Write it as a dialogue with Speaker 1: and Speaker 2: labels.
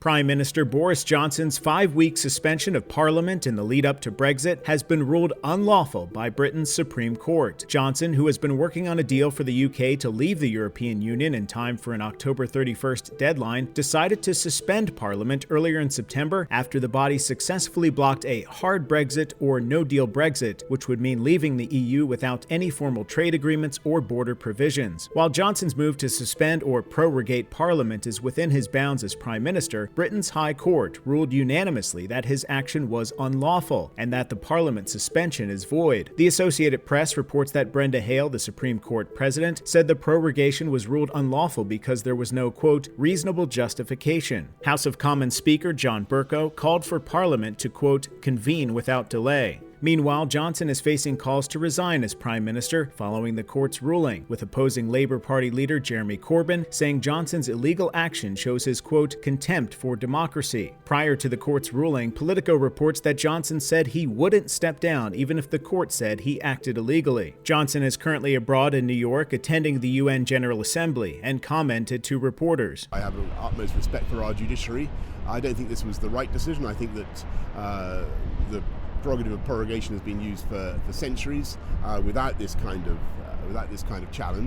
Speaker 1: Prime Minister Boris Johnson's 5-week suspension of Parliament in the lead-up to Brexit has been ruled unlawful by Britain's Supreme Court. Johnson, who has been working on a deal for the UK to leave the European Union in time for an October 31st deadline, decided to suspend Parliament earlier in September after the body successfully blocked a hard Brexit or no-deal Brexit, which would mean leaving the EU without any formal trade agreements or border provisions. While Johnson's move to suspend or prorogate Parliament is within his bounds as Prime Minister, Britain's High Court ruled unanimously that his action was unlawful and that the Parliament suspension is void. The Associated Press reports that Brenda Hale, the Supreme Court president, said the prorogation was ruled unlawful because there was no, quote, reasonable justification. House of Commons Speaker John Bercow called for Parliament to, quote, convene without delay. Meanwhile, Johnson is facing calls to resign as Prime Minister following the court's ruling, with opposing Labour Party leader Jeremy Corbyn saying Johnson's illegal action shows his, quote, contempt for democracy. Prior to the court's ruling, Politico reports that Johnson said he wouldn't step down even if the court said he acted illegally. Johnson is currently abroad in New York attending the UN General Assembly and commented to reporters.
Speaker 2: I have utmost respect for our judiciary. I don't think this was the right decision. I think that the prerogative of prorogation has been used for centuries without this kind of challenge.